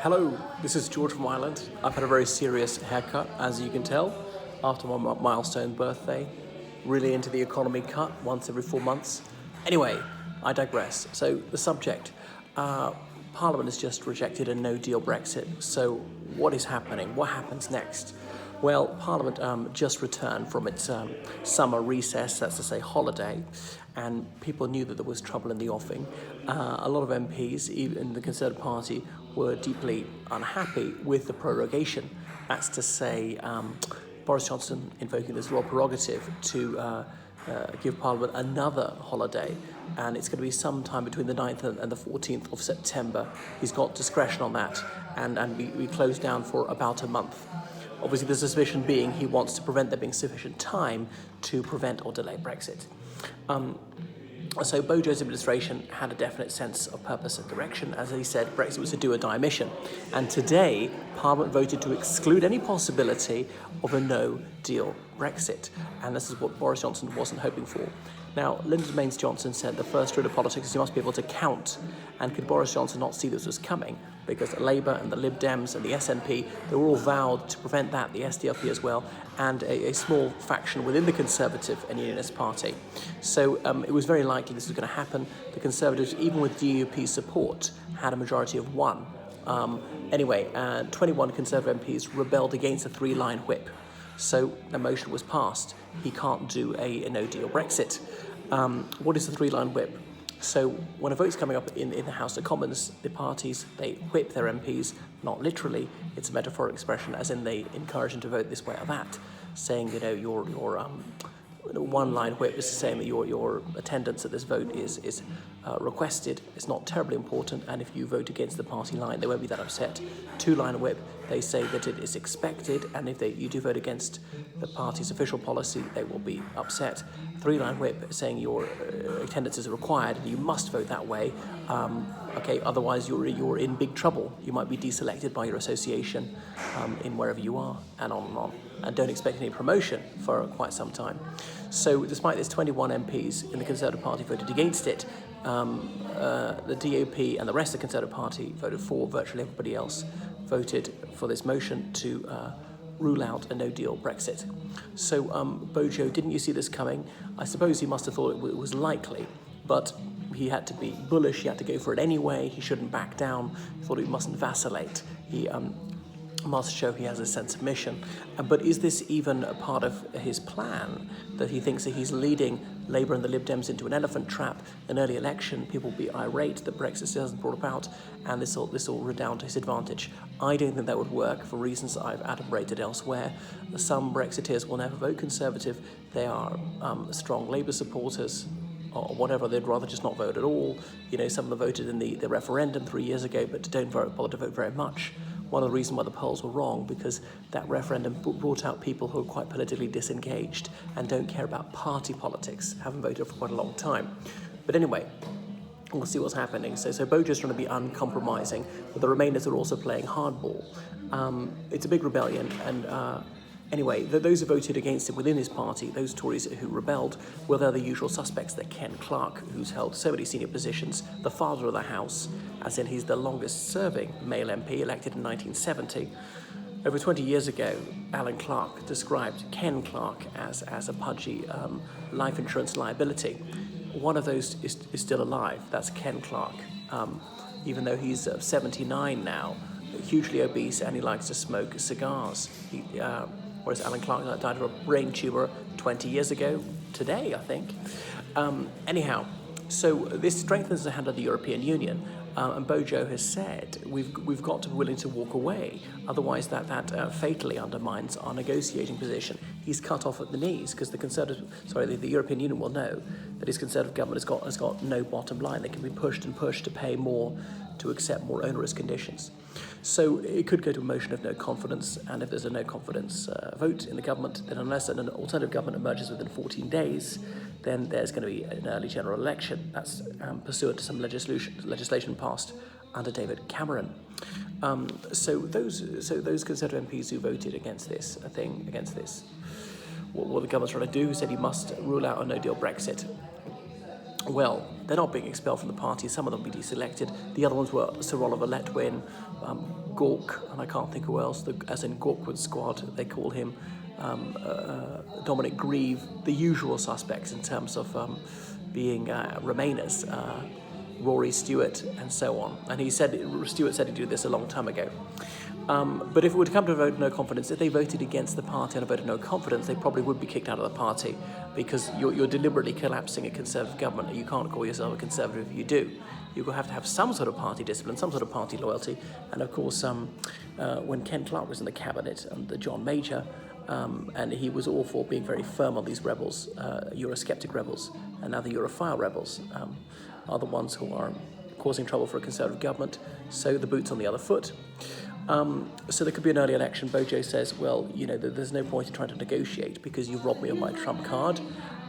Hello, this is George from Ireland. I've had a very serious haircut, as you can tell, after my milestone birthday. Really into the economy cut once every 4 months. Anyway, I digress. So the subject, Parliament has just rejected a no-deal Brexit. So what is happening? What happens next? Well, Parliament just returned from its summer recess, that's to say holiday, and people knew that there was trouble in the offing. A lot of MPs, even in the Conservative Party, were deeply unhappy with the prorogation. That's to say, Boris Johnson invoking this royal prerogative to give Parliament another holiday, and it's going to be sometime between the 9th and the 14th of September. He's got discretion on that, and we close down for about a month. Obviously, the suspicion being he wants to prevent there being sufficient time to prevent or delay Brexit. So Bojo's administration had a definite sense of purpose and direction. As he said, Brexit was a do-or-die mission. And today, Parliament voted to exclude any possibility of a no-deal Brexit. And this is what Boris Johnson wasn't hoping for. Now, Lyndon Baines Johnson said the first rule of politics is you must be able to count. And could Boris Johnson not see this was coming? Because Labour and the Lib Dems and the SNP, they were all vowed to prevent that, the SDLP as well, and a small faction within the Conservative and Unionist Party. So it was very likely this was going to happen. The Conservatives, even with DUP support, had a majority of one. Anyway, 21 Conservative MPs rebelled against a 3-line whip. So the motion was passed. He can't do a no-deal Brexit. What is the 3-line whip? So when a vote's coming up in the House of Commons, the parties, they whip their MPs, not literally, it's a metaphoric expression, as in they encourage them to vote this way or that, saying, your one-line whip is the same that your attendance at this vote is requested. It's not terribly important, and if you vote against the party line, they won't be that upset. 2-line whip, they say that it is expected, and if you do vote against the party's official policy, they will be upset. 3-line whip, saying your attendance is required, and you must vote that way. Otherwise you're in big trouble. You might be deselected by your association in wherever you are, and on and on. And don't expect any promotion for quite some time. So despite this, 21 MPs in the Conservative Party voted against it. The DUP and the rest of the Conservative Party voted for. Virtually everybody else voted for this motion to rule out a no-deal Brexit. So Bojo, didn't you see this coming? I suppose he must have thought it was likely, but he had to be bullish. He had to go for it anyway. He shouldn't back down. He thought he mustn't vacillate. He must show he has a sense of mission. But is this even a part of his plan, that he thinks that he's leading Labour and the Lib Dems into an elephant trap, an early election, people will be irate that Brexit still hasn't brought about, and this will redound to his advantage? I don't think that would work for reasons I've adumbrated elsewhere. Some Brexiteers will never vote Conservative. They are strong Labour supporters, or whatever. They'd rather just not vote at all. Some of them voted in the referendum 3 years ago, but don't bother to vote very much. One of the reasons why the polls were wrong, because that referendum brought out people who are quite politically disengaged and don't care about party politics, haven't voted for quite a long time. But anyway, we'll see what's happening. So Bojo's trying to be uncompromising, but the Remainers are also playing hardball. It's a big rebellion, and anyway, those who voted against him within his party, those Tories who rebelled, well, they're the usual suspects. They're Ken Clarke, who's held so many senior positions, the father of the House, as in he's the longest-serving male MP, elected in 1970. Over 20 years ago, Alan Clarke described Ken Clarke as a pudgy life insurance liability. One of those is still alive. That's Ken Clarke, even though he's 79 now, hugely obese, and he likes to smoke cigars. Whereas Alan Clarke died of a brain tumour 20 years ago today, I think. Anyhow, so this strengthens the hand of the European Union, and Bojo has said we've got to be willing to walk away, otherwise that fatally undermines our negotiating position. He's cut off at the knees because the European Union will know that his Conservative government has got no bottom line. They can be pushed and pushed to pay more, to accept more onerous conditions. So it could go to a motion of no confidence, and if there's a no confidence vote in the government, then unless an alternative government emerges within 14 days, then there's going to be an early general election. That's pursuant to some legislation passed under David Cameron. So those Conservative MPs who voted against this, what the government's trying to do, said he must rule out a no-deal Brexit. well, they're not being expelled from the party. Some of them will be deselected. The other ones were Sir Oliver Letwin, Gawk, and I can't think who else, as in Gawkwood's squad, they call him, Dominic Grieve, the usual suspects in terms of being Remainers, Rory Stewart, and so on. And Stewart said he'd do this a long time ago. But if it would come to a vote of no confidence, if they voted against the party on a vote of no confidence, they probably would be kicked out of the party, because you're deliberately collapsing a Conservative government, and you can't call yourself a Conservative if you do. You have to have some sort of party discipline, some sort of party loyalty. And of course, when Ken Clarke was in the cabinet under John Major, and he was all for being very firm on these rebels, eurosceptic rebels, and now the europhile rebels are the ones who are causing trouble for a Conservative government, so the boot's on the other foot. So there could be an early election. Bojo says, well, there's no point in trying to negotiate because you've robbed me of my trump card,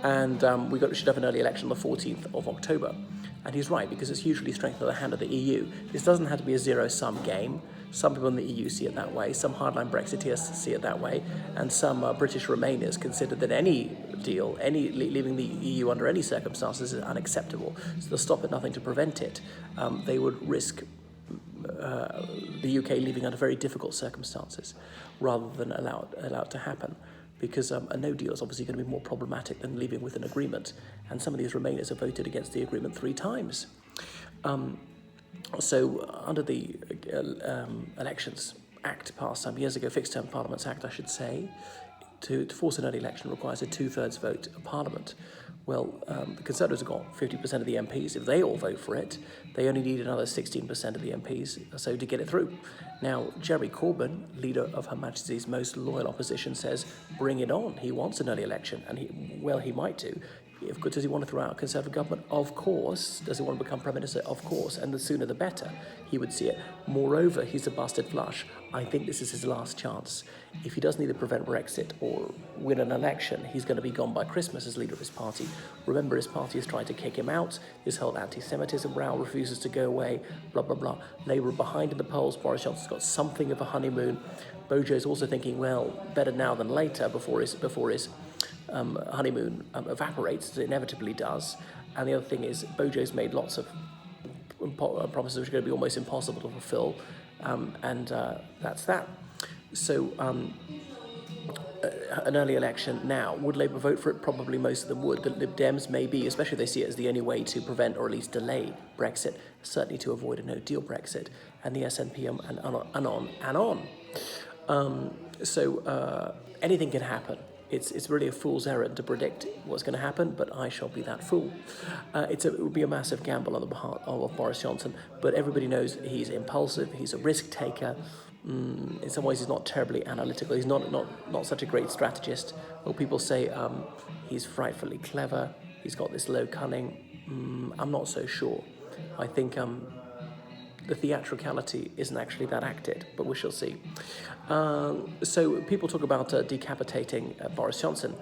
and we should have an early election on the 14th of October. And he's right, because it's hugely strengthened the hand of the EU. This doesn't have to be a zero-sum game. Some people in the EU see it that way, some hardline Brexiteers see it that way, and some British Remainers consider that any deal, leaving the EU under any circumstances is unacceptable. So they'll stop at nothing to prevent it. They would risk the UK leaving under very difficult circumstances rather than allow it to happen, because a no deal is obviously going to be more problematic than leaving with an agreement, and some of these Remainers have voted against the agreement 3 times. So under the Elections Act passed some years ago, Fixed Term Parliaments Act I should say, to force an early election requires a 2/3 vote of Parliament. Well, the Conservatives have got 50% of the MPs. If they all vote for it, they only need another 16% of the MPs so to get it through. Now, Jeremy Corbyn, leader of Her Majesty's most loyal opposition, says, bring it on. He wants an early election, and he might do. Does he want to throw out a Conservative government? Of course. Does he want to become Prime Minister? Of course. And the sooner the better, he would see it. Moreover, he's a busted flush. I think this is his last chance. If he doesn't either prevent Brexit or win an election, he's going to be gone by Christmas as leader of his party. Remember, his party is trying to kick him out. This whole anti-Semitism row refuses to go away, blah, blah, blah. Labour are behind in the polls. Boris Johnson's got something of a honeymoon. Bojo's also thinking, well, better now than later before his honeymoon evaporates, as it inevitably does. And the other thing is, Bojo's made lots of promises which are going to be almost impossible to fulfil, and that's that. So an early election now. Would Labour vote for it? Probably most of them would. The Lib Dems maybe, especially if they see it as the only way to prevent or at least delay Brexit, certainly to avoid a no-deal Brexit, and the SNP and on. So anything can happen. It's really a fool's errand to predict what's going to happen, but I shall be that fool. It would be a massive gamble on the part of Boris Johnson, but everybody knows he's impulsive, he's a risk taker. In some ways, he's not terribly analytical. He's not such a great strategist. Well, people say he's frightfully clever. He's got this low cunning. I'm not so sure. I think the theatricality isn't actually that acted, but we shall see. So people talk about decapitating Boris Johnson.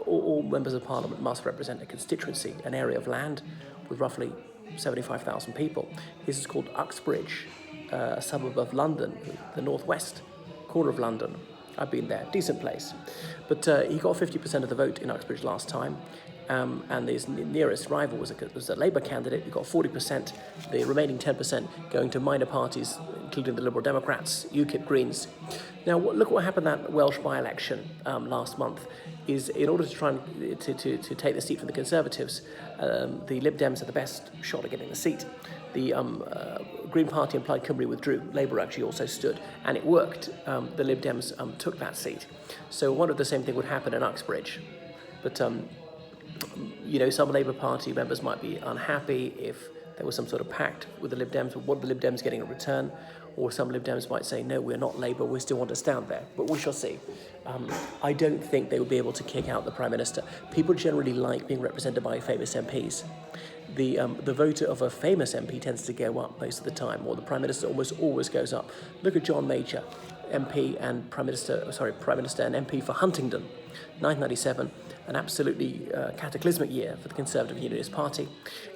All members of Parliament must represent a constituency, an area of land with roughly 75,000 people. This is called Uxbridge, a suburb of London, the northwest corner of London. I've been there, decent place. But he got 50% of the vote in Uxbridge last time. And his nearest rival was a Labour candidate who got 40%, the remaining 10% going to minor parties, including the Liberal Democrats, UKIP, Greens. Now, look what happened in that Welsh by-election last month, is in order to try and to take the seat from the Conservatives, the Lib Dems had the best shot at getting the seat. The Green Party and Plaid Cymru withdrew. Labour actually also stood, and it worked. The Lib Dems took that seat. So I wonder if the same thing would happen in Uxbridge. But some Labour Party members might be unhappy if there was some sort of pact with the Lib Dems, what the Lib Dems getting in return, or some Lib Dems might say, no, we're not Labour, we still want to stand there. But we shall see. I don't think they will be able to kick out the Prime Minister. People generally like being represented by famous MPs. The vote of a famous MP tends to go up most of the time, or the Prime Minister almost always goes up. Look at John Major, MP and Prime Minister and MP for Huntingdon, 1997. An absolutely cataclysmic year for the Conservative Unionist Party.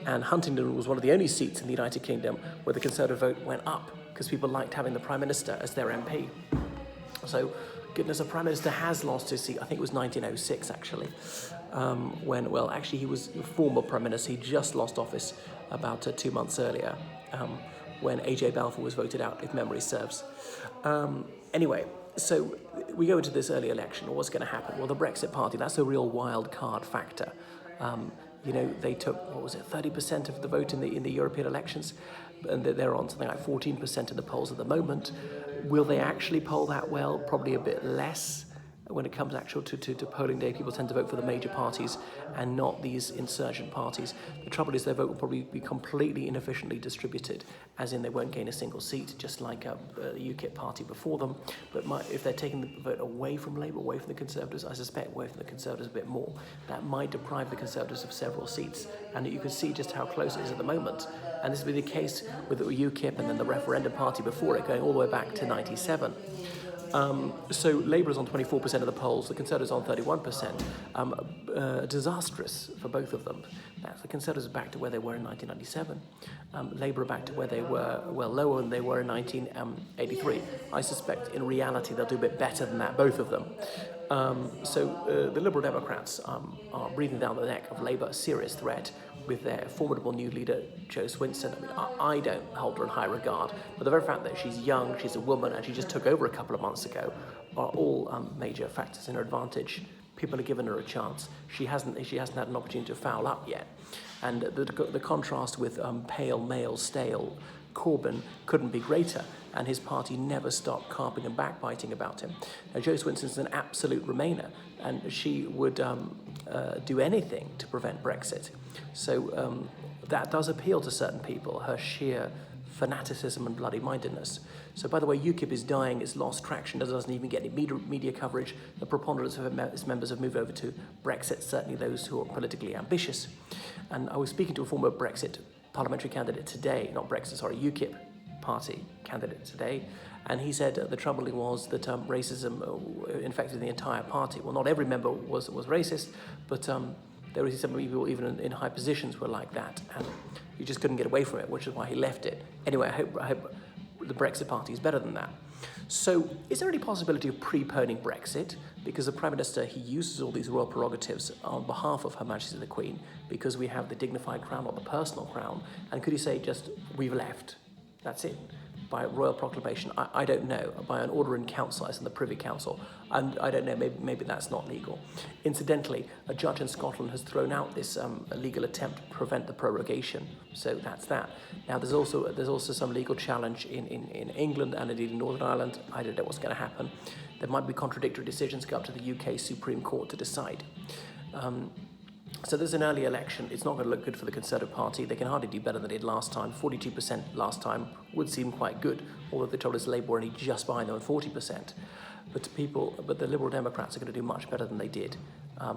And Huntingdon was one of the only seats in the United Kingdom where the Conservative vote went up because people liked having the Prime Minister as their MP. So, goodness, a Prime Minister has lost his seat. I think it was 1906, actually. actually he was the former Prime Minister. He just lost office about 2 months earlier, when AJ Balfour was voted out, if memory serves. Anyway, so we go into this early election. What's going to happen? Well, the Brexit Party, that's a real wild card factor. They took, 30% of the vote in the European elections, and they're on something like 14% in the polls at the moment. Will they actually poll that well? Probably a bit less. When it comes to polling day, people tend to vote for the major parties and not these insurgent parties. The trouble is their vote will probably be completely inefficiently distributed, as in they won't gain a single seat, just like the UKIP party before them. But if they're taking the vote away from Labour, away from the Conservatives, I suspect away from the Conservatives a bit more, that might deprive the Conservatives of several seats. And you can see just how close it is at the moment. And this will be the case with the UKIP and then the referendum party before it, going all the way back to 97. So Labour is on 24% of the polls, the Conservatives on 31%. Disastrous for both of them. The Conservatives are back to where they were in 1997. Labour are back to where they were, lower than they were in 1983. I suspect in reality they'll do a bit better than that, both of them. The Liberal Democrats are breathing down the neck of Labour, a serious threat, with their formidable new leader, Jo Swinson. I don't hold her in high regard, but the very fact that she's young, she's a woman, and she just took over a couple of months ago are all major factors in her advantage. People are giving her a chance. She hasn't had an opportunity to foul up yet. And the contrast with pale, male, stale Corbyn couldn't be greater, and his party never stopped carping and backbiting about him. Now, Jo Swinson's an absolute Remainer, and she would do anything to prevent Brexit. So that does appeal to certain people, her sheer fanaticism and bloody-mindedness. So, by the way, UKIP is dying, it's lost traction, it doesn't even get any media coverage. The preponderance of its members have moved over to Brexit, certainly those who are politically ambitious. And I was speaking to a former Brexit parliamentary candidate today, UKIP party candidate today, and he said the trouble was that racism infected the entire party. Well, not every member was racist, but there were some people even in high positions were like that, and he just couldn't get away from it, which is why he left it. Anyway, I hope the Brexit party is better than that. So, is there any possibility of preponing Brexit? Because the Prime Minister, he uses all these royal prerogatives on behalf of Her Majesty the Queen, because we have the dignified crown or the personal crown, and could he say just, we've left, that's it, by royal proclamation? I don't know, by an order in council, as in the Privy Council, and I don't know, maybe that's not legal. Incidentally, a judge in Scotland has thrown out this legal attempt to prevent the prorogation, so that's that. Now, there's also some legal challenge in England and indeed in Northern Ireland. I don't know what's going to happen. There might be contradictory decisions go up to the UK Supreme Court to decide. So there's an early election. It's not going to look good for the Conservative Party. They can hardly do better than they did last time. 42% last time would seem quite good, although the trouble is Labour were only just behind them at 40%. But the Liberal Democrats are going to do much better than they did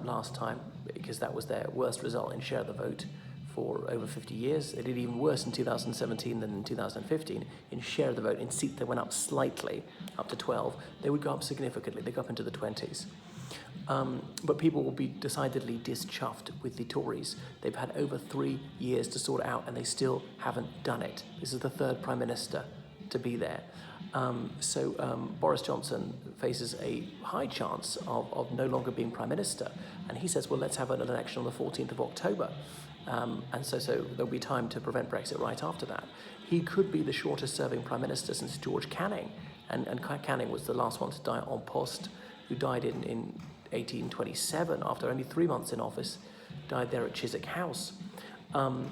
last time, because that was their worst result in share of the vote for over 50 years. They did even worse in 2017 than in 2015 in share of the vote. In seats, they went up slightly, up to 12. They would go up significantly. They go up into the 20s. But people will be decidedly dischuffed with the Tories. They've had over 3 years to sort it out, and they still haven't done it. This is the third Prime Minister to be there. Boris Johnson faces a high chance of no longer being Prime Minister. And he says, well, let's have an election on the 14th of October. And so there'll be time to prevent Brexit right after that. He could be the shortest serving Prime Minister since George Canning. And Canning was the last one to die en poste, who died in 1827 after only 3 months in office, died there at Chiswick House. An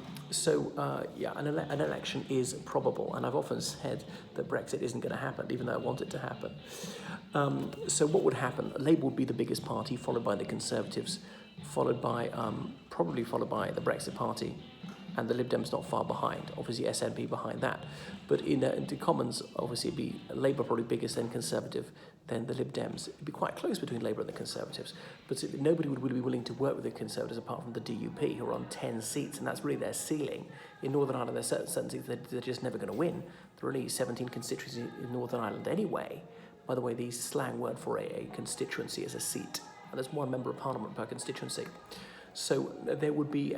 election is probable, and I've often said that Brexit isn't going to happen, even though I want it to happen. So what would happen? Labour would be the biggest party, followed by the Conservatives, probably followed by the Brexit Party, and the Lib Dems not far behind, obviously SNP behind that. But in the Commons, obviously it'd be Labour probably biggest, then Conservative, then the Lib Dems. It'd be quite close between Labour and the Conservatives, but nobody would be willing to work with the Conservatives apart from the DUP, who are on 10 seats, and that's really their ceiling. In Northern Ireland, there's certain seats they're just never going to win. There are only 17 constituencies in Northern Ireland anyway. By the way, the slang word for a constituency is a seat, and there's one member of Parliament per constituency. So there would be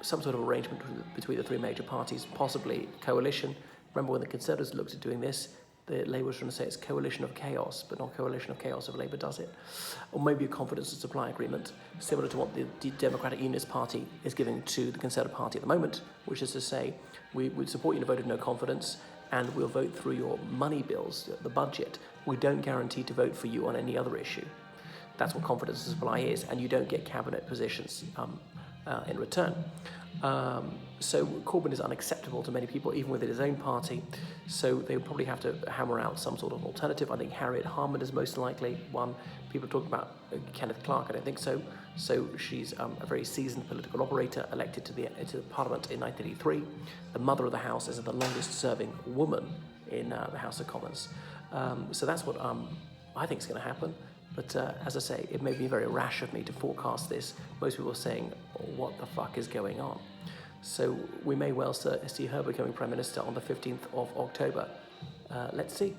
some sort of arrangement between the three major parties, possibly coalition. Remember when the Conservatives looked at doing this, the Labour is trying to say it's coalition of chaos, but not coalition of chaos if Labour does it. Or maybe a confidence and supply agreement, similar to what the Democratic Unionist Party is giving to the Conservative Party at the moment, which is to say, we support you in a vote of no confidence, and we'll vote through your money bills, the budget. We don't guarantee to vote for you on any other issue. That's what confidence and supply is, and you don't get cabinet positions in return. So Corbyn is unacceptable to many people, even within his own party. So they would probably have to hammer out some sort of alternative. I think HarrietHarman is most likely one. People talk about Kenneth Clark. I don't think so. So she's a very seasoned political operator, elected to the Parliament in 1983. The mother of the House is the longest-serving woman in the House of Commons. So that's what I think is going to happen. But as I say, it may be very rash of me to forecast this. Most people are saying, what the fuck is going on? So we may well see her becoming Prime Minister on the 15th of October. Let's see.